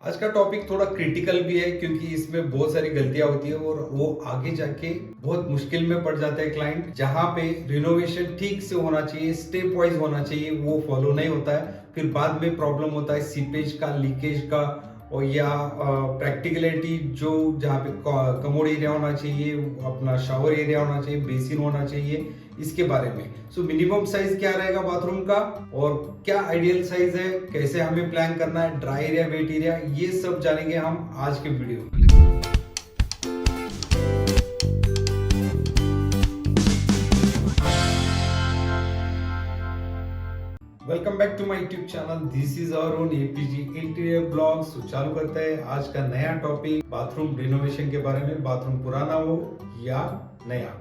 आज का टॉपिक थोड़ा क्रिटिकल भी है क्योंकि इसमें बहुत सारी गलतियां होती है और वो आगे जाके बहुत मुश्किल में पड़ जाता है क्लाइंट। जहां पे रिनोवेशन ठीक से होना चाहिए, स्टेप वाइज होना चाहिए, वो फॉलो नहीं होता है। फिर बाद में प्रॉब्लम होता है सीपेज का, लीकेज का, और या प्रैक्टिकलिटी जो जहाँ पे कमोड एरिया होना चाहिए, अपना शावर एरिया होना चाहिए, बेसिन होना चाहिए, इसके बारे में। सो मिनिमम साइज क्या रहेगा बाथरूम का और क्या आइडियल साइज है, कैसे हमें प्लान करना है, ड्राई एरिया, वेट एरिया, ये सब जानेंगे हम आज के वीडियो में। Welcome back to my YouTube channel. This is our own APG interior blogs. तो चालू करते हैं आज का नया टॉपिक बाथरूम रिनोवेशन के बारे में। बाथरूम पुराना हो या नया,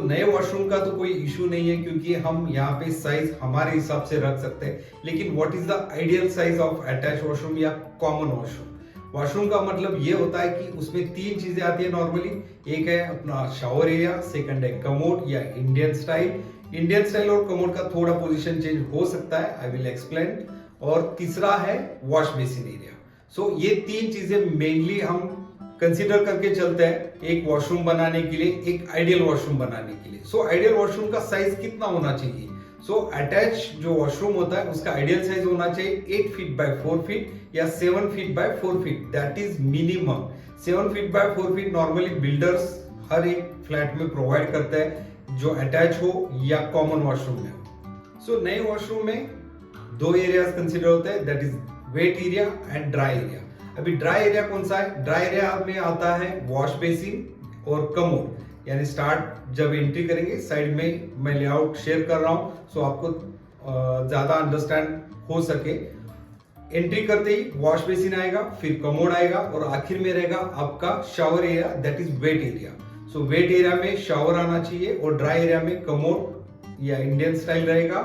नए वॉशरूम का तो कोई इशू नहीं है क्योंकि हम यहाँ पे साइज हमारे हिसाब से रख सकते हैं। लेकिन what is the ideal size of attach washroom या कॉमन वॉशरूम? वॉशरूम का मतलब ये होता है कि उसमें तीन चीजें आती है नॉर्मली। एक है अपना शावर एरिया, सेकंड है कमोड या इंडियन स्टाइल। इंडियन स्टाइल और कमोड का थोड़ा पोजीशन चेंज हो सकता है, आई विल एक्सप्लेन। और तीसरा है वॉश बेसिन एरिया। ये तीन चीजें मेनली हम कंसीडर करके चलते हैं एक वॉशरूम बनाने के लिए, एक आइडियल वॉशरूम बनाने के लिए। आइडियल वॉशरूम का साइज कितना होना चाहिए? अटैच जो वॉशरूम होता है उसका आइडियल साइज होना चाहिए 8 फीट बाय 4 फीट या 7 feet by 4 feet. That is minimum. 7 feet by 4 feet normally builders हर एक फ्लैट में प्रोवाइड करते हैं, जो अटैच हो या कॉमन वॉशरूम में हो। नए वॉशरूम में दो एरियाज कंसीडर होते हैं, that is wait area and dry area. अभी ड्राई एरिया कौन सा है? ड्राई एरिया में आता है वॉश बेसिन और कमोड। यानी स्टार्ट जब एंट्री करेंगे, साइड में मैं लेआउट शेयर कर रहा हूं सो आपको ज्यादा अंडरस्टैंड हो सके। एंट्री करते ही वॉश बेसिन आएगा, फिर कमोड आएगा और आखिर में रहेगा आपका shower area, that is wait area. Wait area में शावर आना चाहिए और ड्राई एरिया में कमोड या इंडियन स्टाइल रहेगा।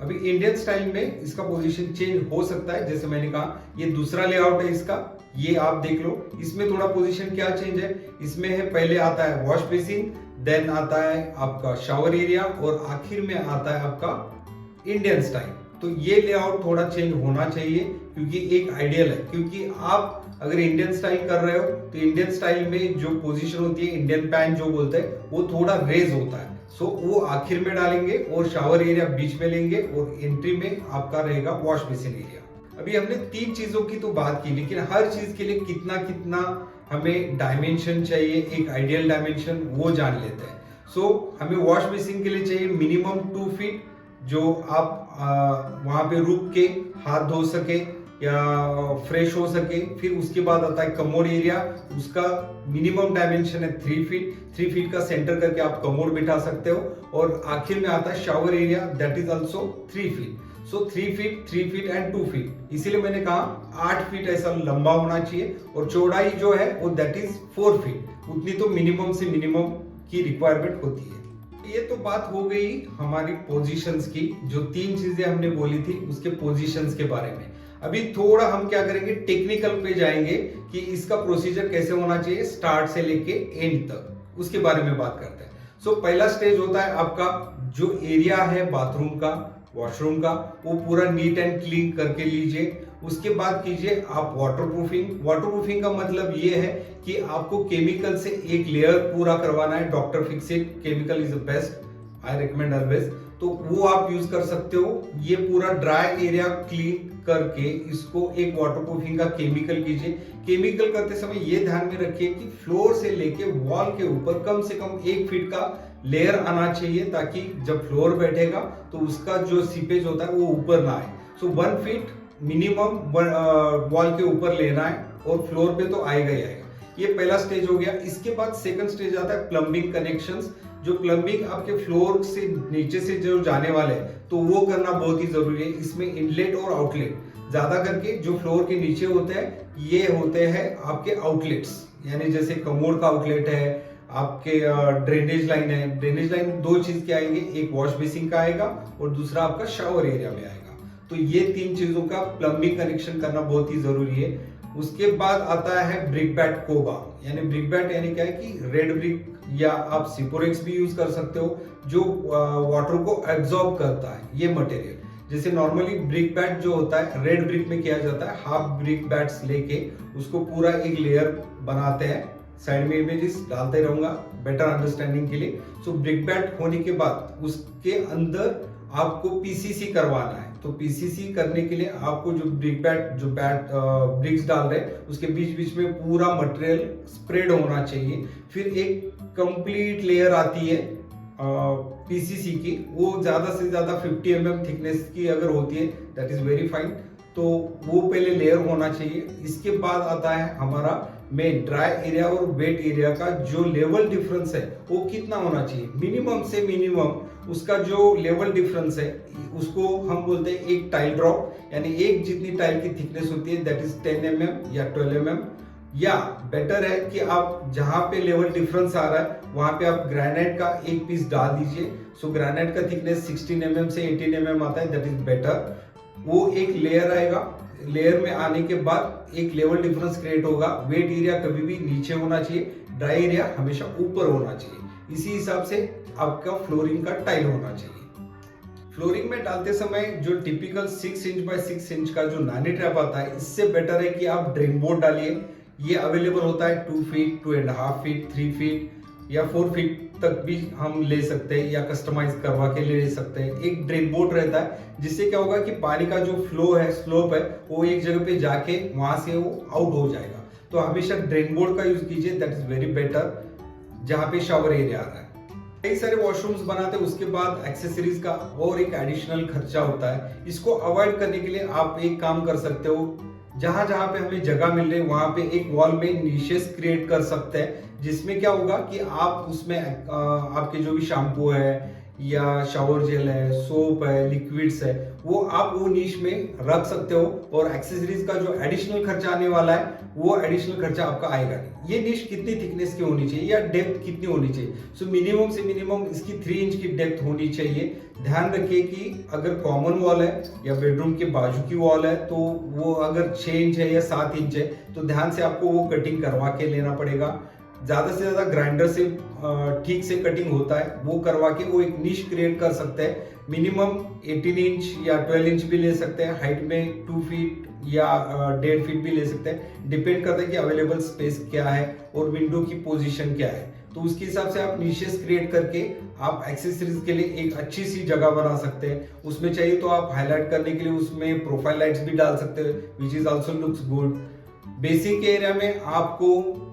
अभी इंडियन स्टाइल में इसका पोजीशन चेंज हो सकता है, जैसे मैंने कहा ये दूसरा लेआउट है इसका, ये आप देख लो। इसमें थोड़ा पोजीशन क्या चेंज है, इसमें है पहले आता है वॉश बेसिन, देन आता है आपका शावर एरिया और आखिर में आता है आपका इंडियन स्टाइल। तो ये लेआउट थोड़ा चेंज होना चाहिए क्योंकि एक आइडियल है। क्योंकि आप अगर इंडियन स्टाइल कर रहे हो तो इंडियन स्टाइल में जो पोजीशन होती है, इंडियन पैन जो बोलते हैं, वो थोड़ा रेज होता है। वो आखिर में डालेंगे और शावर एरिया बीच में लेंगे और एंट्री में आपका रहेगा वॉश बेसिन एरिया। अभी हमने तीन चीजों की तो बात की, लेकिन हर चीज के लिए कितना कितना हमें डायमेंशन चाहिए, एक आइडियल डायमेंशन वो जान लेते हैं। हमें वॉश बेसिन के लिए चाहिए मिनिमम 2 फीट, जो आप वहां पे रुक के हाथ धो सके या फ्रेश हो सके। फिर उसके बाद आता है कमोड एरिया, उसका मिनिमम डायमेंशन है 3 फीट। 3 फीट का सेंटर करके आप कमोड बिठा सकते हो। और आखिर में आता है shower area, that is also 3 feet. 3 feet and 2 feet, इसीलिए मैंने कहा 8 फीट ऐसा लंबा होना चाहिए और चौड़ाई जो है वो दैट इज 4 फीट। उतनी तो मिनिमम से मिनिमम की रिक्वायरमेंट होती है। ये तो बात हो गई हमारी पोजीशंस की, जो तीन चीजें हमने बोली थी उसके पोजीशंस के बारे में। अभी थोड़ा हम क्या करेंगे, टेक्निकल पे जाएंगे कि इसका प्रोसीजर कैसे होना चाहिए स्टार्ट से लेके एंड तक, उसके बारे में बात करते हैं। पहला स्टेज होता है आपका जो एरिया है बाथरूम का, वॉशरूम का, वो पूरा नीट एंड क्लीन करके लीजिए। उसके बाद कीजिए आप वाटरप्रूफिंग। वाटरप्रूफिंग का मतलब ये है कि आपको केमिकल से एक लेयर पूरा करवाना है। Doctor Fixit chemical is the best, I recommend always. तो वो आप यूज कर सकते हो। ये पूरा ड्राई एरिया क्लीन करके इसको एक वाटरप्रूफिंग का केमिकल कीजिए। केमिकल करते समय ये ध्यान में रखिए कि फ्लोर से लेके वॉल के ऊपर कम से कम 1 फीट का लेयर आना चाहिए, ताकि जब फ्लोर बैठेगा तो उसका जो सीपेज होता है वो ऊपर ना आए। 1 फीट मिनिमम वॉल के ऊपर लेना है और फ्लोर पे तो आएगा ही आएगा। ये पहला स्टेज हो गया। इसके बाद सेकंड स्टेज आता है प्लम्बिंग कनेक्शंस। जो प्लम्बिंग आपके फ्लोर से नीचे से जो जाने वाले हैं तो वो करना बहुत ही जरूरी है। इसमें इनलेट और आउटलेट, ज्यादा करके जो फ्लोर के नीचे होते हैं ये होते हैं आपके आउटलेट्स। यानी जैसे कमोड का आउटलेट है, आपके ड्रेनेज लाइन है। ड्रेनेज लाइन दो चीज के आएंगे, एक वॉश बेसिन का आएगा और दूसरा आपका शावर एरिया में आएगा। तो ये तीन चीजों का प्लम्बिंग कनेक्शन करना बहुत ही जरूरी है। उसके बाद आता है ब्रिक बैट कोबा। यानी ब्रिक बैट यानी क्या है कि रेड ब्रिक या आप सिपोरेक्स भी यूज कर सकते हो, जो वाटर को एब्जॉर्ब करता है ये मटेरियल। जैसे नॉर्मली ब्रिक बैट जो होता है रेड ब्रिक में किया जाता है, हाफ ब्रिक बैट्स लेके उसको पूरा एक लेयर बनाते हैं। साइड में इमेजेस डालते रहूंगा बेटर अंडरस्टैंडिंग के लिए। सो ब्रिक बैट होने के बाद उसके अंदर आपको पीसीसी करवाना है। तो पीसीसी करने के लिए आपको जो ब्रिक बैट जो ब्रिक्स डाल रहे हैं उसके बीच बीच में पूरा मटेरियल स्प्रेड होना चाहिए। फिर एक कंप्लीट लेयर आती है पीसीसी की, वो ज्यादा से ज्यादा 50 mm थिकनेस की अगर होती है दैट इज वेरी फाइन। तो वो पहले लेयर होना चाहिए। इसके बाद आता है हमारा मेन ड्राई एरिया और वेट एरिया का जो लेवल डिफरेंस है वो कितना होना चाहिए। मिनिमम से मिनिमम उसका जो लेवल डिफरेंस है उसको हम बोलते हैं एक टाइल ड्रॉप, यानी एक जितनी टाइल की थिकनेस होती है दैट इज 10 mm या 12 mm। या बेटर है कि आप जहां पे लेवल डिफरेंस आ रहा है वहां पे आप ग्रेनाइट का एक पीस डाल दीजिए। सो ग्रेनाइट का थिकनेस 16 mm से 18 mm आता है, दैट इज बेटर। वो एक लेयर आएगा, लेयर में आने के बाद एक लेवल डिफरेंस क्रिएट होगा। वेट एरिया कभी भी नीचे होना चाहिए, ड्राई एरिया हमेशा ऊपर होना चाहिए। इसी हिसाब से आपका फ्लोरिंग का टाइल होना चाहिए। फ्लोरिंग में डालते समय जो टिपिकल 6 इंच बाय 6 इंच का जो नानी ट्रैप आता है, इससे बेटर है कि आप ड्रेन बोर्ड डालिए। ये अवेलेबल होता है 2 फीट, 2.5 फीट, 3 फीट या 4 फीट तक भी हम ले सकते हैं या कस्टमाइज करवा के ले सकते हैं। एक ड्रेन बोर्ड रहता है जिससे क्या होगा कि पानी का जो फ्लो है, स्लोप है, वो एक जगह पे जाके वहां से वो आउट हो जाएगा। तो हमेशा ड्रेन बोर्ड का यूज कीजिए, दैट इज वेरी बेटर जहां पे शावर एरिया आ रहा है। कई सारे वॉशरूम्स बनाते हैं, उसके बाद एक्सेसरीज का और एक एडिशनल खर्चा होता है। इसको अवॉइड करने के लिए आप एक काम कर सकते हो, जहां जहां पे हमें जगह मिल रही है वहां पे एक वॉल में निशेस क्रिएट कर सकते हैं, जिसमें क्या होगा कि आप उसमें आपके जो भी शैम्पू है या शावर जेल है, सोप है, लिक्विड्स है, वो नीश में रख सकते हो। और एक्सेसरीज का जो एडिशनल खर्चा आने वाला है वो एडिशनल खर्चा आपका आएगा नहीं। ये नीश कितनी थिकनेस की होनी चाहिए या डेप्थ कितनी होनी चाहिए? सो मिनिमम से मिनिमम इसकी 3 इंच की डेप्थ होनी चाहिए। ध्यान रखिए कि अगर कॉमन वॉल है या बेडरूम के बाजू की वॉल है तो वो अगर 6 इंच है या 7 इंच है तो ध्यान से आपको वो कटिंग करवा के लेना पड़ेगा। ज्यादा से ज्यादा ग्राइंडर से ठीक से कटिंग होता है, वो करवा के वो एक निश क्रिएट कर सकते हैं। मिनिमम 18 इंच या 12 इंच भी ले सकते हैं, हाइट में 2 फीट या 1.5 फीट भी ले सकते हैं। डिपेंड करता है कि अवेलेबल स्पेस क्या है और विंडो की पोजीशन क्या है। तो उसके हिसाब से आप निशेस क्रिएट करके आप एक्सेसरीज के लिए एक अच्छी सी जगह बना सकते हैं। उसमें चाहिए तो आप हाईलाइट करने के लिए उसमें प्रोफाइल लाइट्स भी डाल सकते हैं, which is also looks good. Basic area में आपको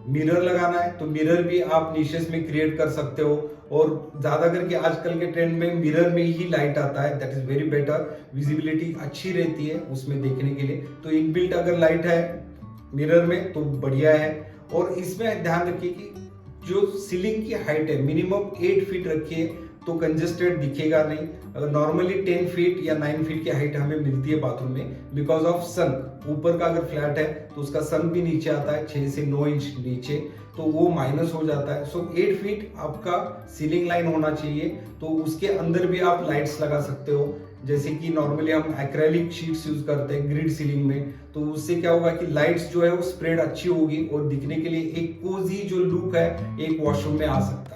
मिरर लगाना है तो मिरर भी आप निशेस में क्रिएट कर सकते हो। और ज्यादा करके आजकल के ट्रेंड में मिरर में ही लाइट आता है, that is very better. Visibility अच्छी रहती है उसमें देखने के लिए। तो इनबिल्ट अगर लाइट है मिरर में तो बढ़िया है। और इसमें ध्यान रखिए कि जो सीलिंग की हाइट है मिनिमम 8 फीट रखिए तो कंजेस्टेड दिखेगा नहीं। अगर नॉर्मली 10 फीट या 9 फीट की हाइट हमें मिलती है बाथरूम में बिकॉज ऑफ संक, ऊपर का अगर फ्लैट है तो उसका संक भी नीचे आता है 6 से 9 इंच नीचे, तो वो माइनस हो जाता है। सो 8 फीट आपका सीलिंग लाइन होना चाहिए। तो उसके अंदर भी आप लाइट्स लगा सकते हो, जैसे कि नॉर्मली हम एक्रेलिक शीट्स यूज करते हैं ग्रिड सीलिंग में। तो उससे क्या होगा कि लाइट्स जो है वो स्प्रेड अच्छी होगी और दिखने के लिए एक कोजी जो लुक है एक वॉशरूम में आ सकता है।